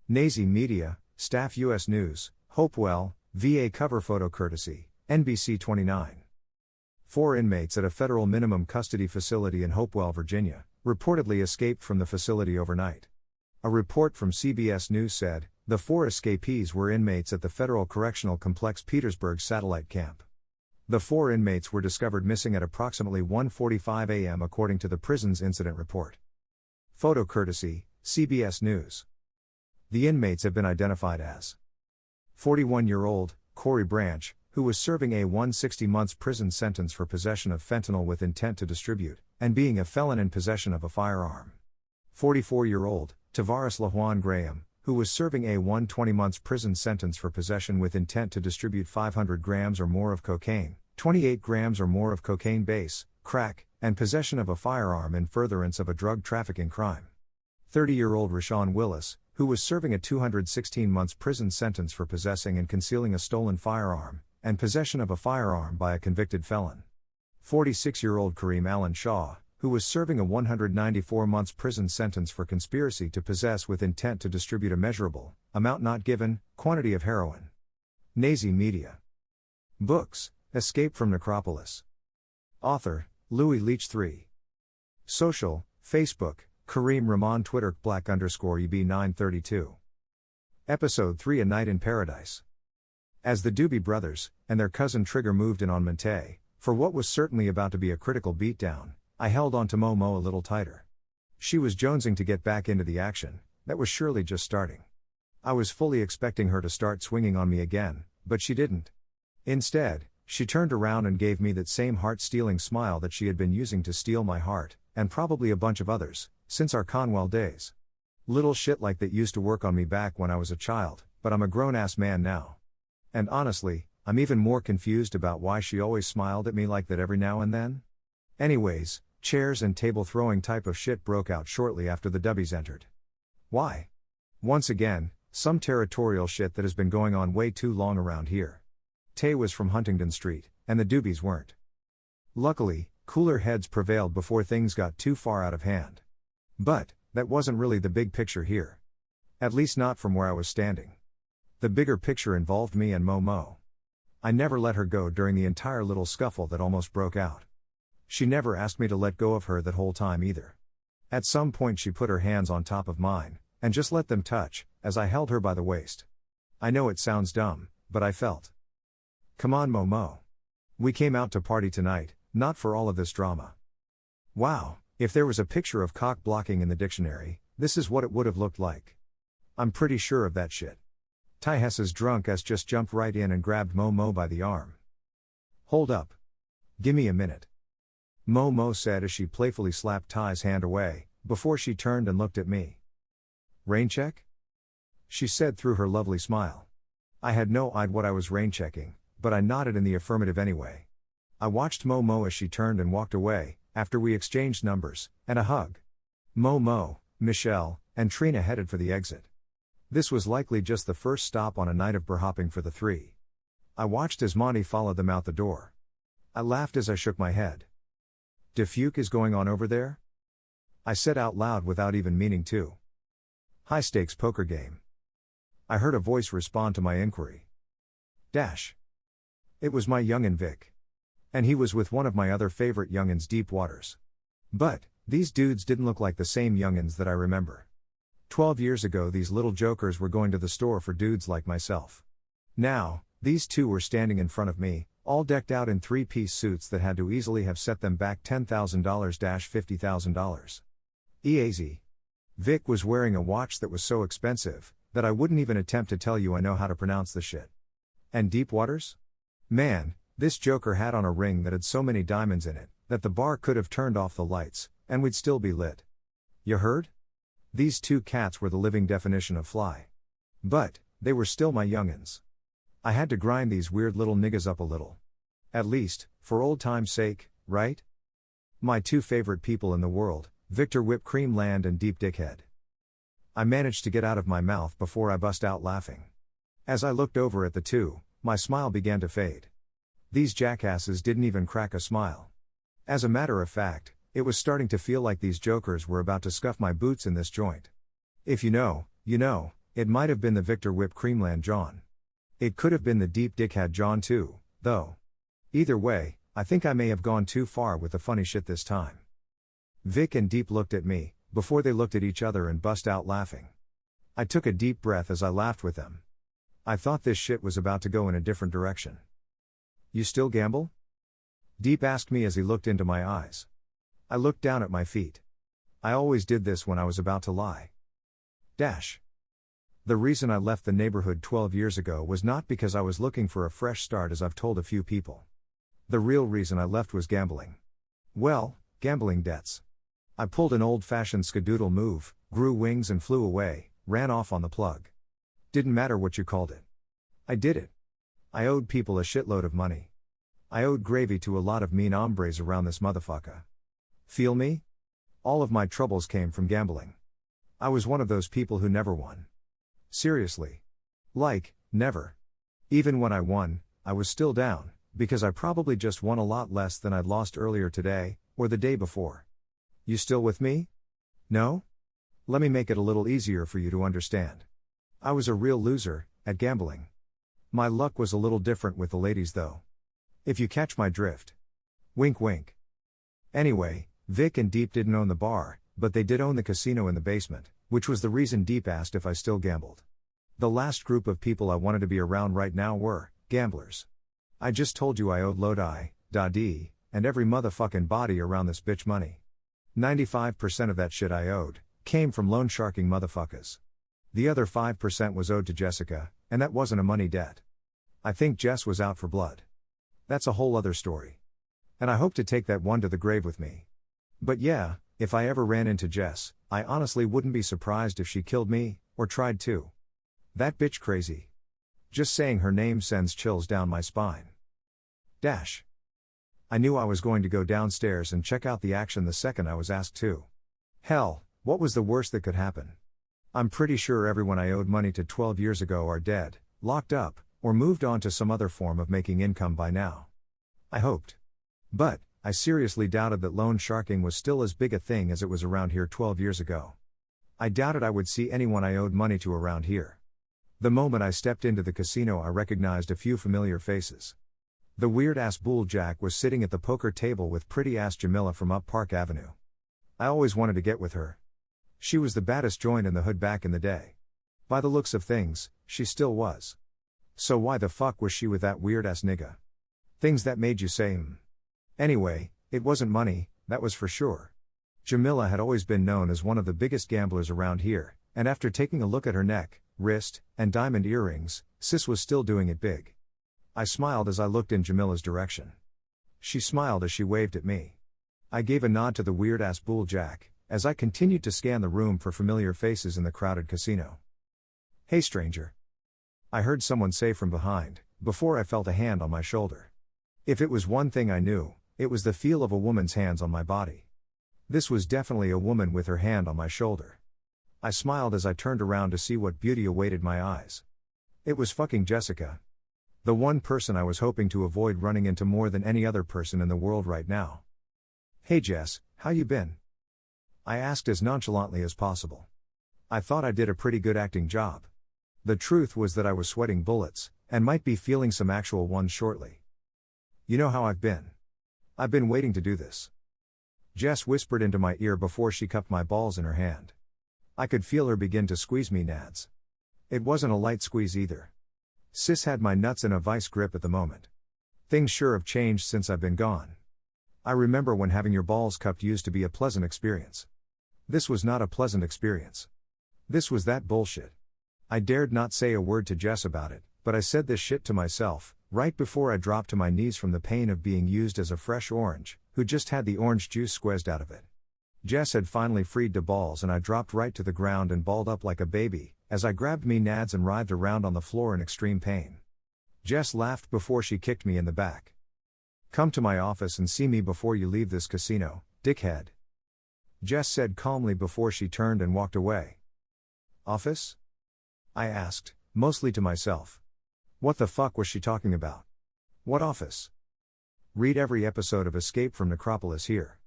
Nazi Media, Staff U.S. News, Hopewell, VA cover photo courtesy, NBC 29. 4 inmates at a federal minimum custody facility in Hopewell, Virginia, reportedly escaped from the facility overnight. A report from CBS News said, the 4 escapees were inmates at the Federal Correctional Complex Petersburg Satellite Camp. The 4 inmates were discovered missing at approximately 1:45 a.m. according to the prison's incident report. Photo courtesy, CBS News. The inmates have been identified as 41-year-old, Corey Branch, who was serving a 160 months prison sentence for possession of fentanyl with intent to distribute, and being a felon in possession of a firearm. 44-year-old, Tavares LaJuan Graham, who was serving a 120 months prison sentence for possession with intent to distribute 500 grams or more of cocaine, 28 grams or more of cocaine base, crack, and possession of a firearm in furtherance of a drug trafficking crime. 30-year-old Rashawn Willis, who was serving a 216 months prison sentence for possessing and concealing a stolen firearm, and possession of a firearm by a convicted felon. 46-year-old Kareem Allen Shaw, who was serving a 194 months prison sentence for conspiracy to possess with intent to distribute a measurable, amount not given, quantity of heroin. Nazi Media. Books, Escape from Necropolis. Author, Louis Leach III. Social, Facebook, Kareem Rahman Twitter _EB932. Episode 3 A Night in Paradise. As the Doobie Brothers, and their cousin Trigger moved in on Monte, for what was certainly about to be a critical beatdown, I held on to Momo a little tighter. She was jonesing to get back into the action, that was surely just starting. I was fully expecting her to start swinging on me again, but she didn't. Instead, she turned around and gave me that same heart-stealing smile that she had been using to steal my heart, and probably a bunch of others, since our Conwell days. Little shit like that used to work on me back when I was a child, but I'm a grown-ass man now. And honestly, I'm even more confused about why she always smiled at me like that every now and then. Anyways, chairs and table throwing type of shit broke out shortly after the Dubbies entered. Why? Once again, some territorial shit that has been going on way too long around here. Tay was from Huntington Street, and the Dubbies weren't. Luckily, cooler heads prevailed before things got too far out of hand. But, that wasn't really the big picture here. At least not from where I was standing. The bigger picture involved me and Momo. I never let her go during the entire little scuffle that almost broke out. She never asked me to let go of her that whole time either. At some point she put her hands on top of mine, and just let them touch, as I held her by the waist. I know it sounds dumb, but I felt. Come on Momo. We came out to party tonight, not for all of this drama. Wow. If there was a picture of cock blocking in the dictionary, this is what it would have looked like. I'm pretty sure of that shit. Ty Hess's drunk ass just jumped right in and grabbed Momo by the arm. Hold up. Gimme a minute. Momo said as she playfully slapped Ty's hand away, before she turned and looked at me. Rain check? She said through her lovely smile. I had no idea what I was rain checking, but I nodded in the affirmative anyway. I watched Momo as she turned and walked away, after we exchanged numbers, and a hug. Momo, Michelle, and Trina headed for the exit. This was likely just the first stop on a night of bar-hopping for the 3. I watched as Monty followed them out the door. I laughed as I shook my head. Defuke is going on over there? I said out loud without even meaning to. High-stakes poker game. I heard a voice respond to my inquiry. It was my youngin' Vic. And he was with one of my other favorite youngins, Deep Waters. But, these dudes didn't look like the same youngins that I remember. 12 years ago these little jokers were going to the store for dudes like myself. Now, these two were standing in front of me, all decked out in 3-piece suits that had to easily have set them back $10,000-$50,000. Easy. Vic was wearing a watch that was so expensive, that I wouldn't even attempt to tell you I know how to pronounce the shit. And Deep Waters? Man, this joker had on a ring that had so many diamonds in it, that the bar could have turned off the lights, and we'd still be lit. You heard? These two cats were the living definition of fly. But, they were still my youngins. I had to grind these weird little niggas up a little. At least, for old time's sake, right? My two favorite people in the world, Victor Whipped Cream Land and Deep Dickhead. I managed to get out of my mouth before I bust out laughing. As I looked over at the two, my smile began to fade. These jackasses didn't even crack a smile. As a matter of fact, it was starting to feel like these jokers were about to scuff my boots in this joint. If you know, you know, It might have been the Victor Whip Creamland John. It could have been the deep dickhead John too, though. Either way, I think I may have gone too far with the funny shit this time. Vic and Deep looked at me, before they looked at each other and bust out laughing. I took a deep breath as I laughed with them. I thought this shit was about to go in a different direction. You still gamble? Deep asked me as he looked into my eyes. I looked down at my feet. I always did this when I was about to lie. The reason I left the neighborhood 12 years ago was not because I was looking for a fresh start, as I've told a few people. The real reason I left was gambling. Well, gambling debts. I pulled an old-fashioned skadoodle move, grew wings and flew away, ran off on the plug. Didn't matter what you called it. I did it. I owed people a shitload of money. I owed gravy to a lot of mean hombres around this motherfucker. Feel me? All of my troubles came from gambling. I was one of those people who never won. Seriously. Like, never. Even when I won, I was still down, because I probably just won a lot less than I'd lost earlier today, or the day before. You still with me? No? Let me make it a little easier for you to understand. I was a real loser at gambling. My luck was a little different with the ladies though. If you catch my drift. Wink wink. Anyway, Vic and Deep didn't own the bar, but they did own the casino in the basement, which was the reason Deep asked if I still gambled. The last group of people I wanted to be around right now were gamblers. I just told you I owed Lodi, Dadi, and every motherfucking body around this bitch money. 95% of that shit I owed came from loan sharking motherfuckers. The other 5% was owed to Jessica, and that wasn't a money debt. I think Jess was out for blood. That's a whole other story. And I hope to take that one to the grave with me. But yeah, if I ever ran into Jess, I honestly wouldn't be surprised if she killed me, or tried to. That bitch crazy. Just saying her name sends chills down my spine. I knew I was going to go downstairs and check out the action the second I was asked to. Hell, what was the worst that could happen? I'm pretty sure everyone I owed money to 12 years ago are dead, locked up, or moved on to some other form of making income by now. I hoped. But, I seriously doubted that loan sharking was still as big a thing as it was around here 12 years ago. I doubted I would see anyone I owed money to around here. The moment I stepped into the casino, I recognized a few familiar faces. The weird-ass Bull Jack was sitting at the poker table with pretty-ass Jamila from up Park Avenue. I always wanted to get with her. She was the baddest joint in the hood back in the day. By the looks of things, she still was. So why the fuck was she with that weird-ass nigga? Things that made you say, Anyway, it wasn't money, that was for sure. Jamila had always been known as one of the biggest gamblers around here, and after taking a look at her neck, wrist, and diamond earrings, sis was still doing it big. I smiled as I looked in Jamila's direction. She smiled as she waved at me. I gave a nod to the weird-ass Bull Jack, as I continued to scan the room for familiar faces in the crowded casino. Hey stranger. I heard someone say from behind, before I felt a hand on my shoulder. If it was one thing I knew, it was the feel of a woman's hands on my body. This was definitely a woman with her hand on my shoulder. I smiled as I turned around to see what beauty awaited my eyes. It was fucking Jessica. The one person I was hoping to avoid running into more than any other person in the world right now. Hey Jess, how you been? I asked as nonchalantly as possible. I thought I did a pretty good acting job. The truth was that I was sweating bullets, and might be feeling some actual ones shortly. You know how I've been. I've been waiting to do this. Jess whispered into my ear before she cupped my balls in her hand. I could feel her begin to squeeze me nads. It wasn't a light squeeze either. Sis had my nuts in a vice grip at the moment. Things sure have changed since I've been gone. I remember when having your balls cupped used to be a pleasant experience. This was not a pleasant experience. This was that bullshit. I dared not say a word to Jess about it, but I said this shit to myself, right before I dropped to my knees from the pain of being used as a fresh orange, who just had the orange juice squeezed out of it. Jess had finally freed the balls and I dropped right to the ground and balled up like a baby, as I grabbed me nads and writhed around on the floor in extreme pain. Jess laughed before she kicked me in the back. Come to my office and see me before you leave this casino, dickhead. Jess said calmly before she turned and walked away. Office? I asked, mostly to myself. What the fuck was she talking about? What office? Read every episode of Escape from Necropolis here.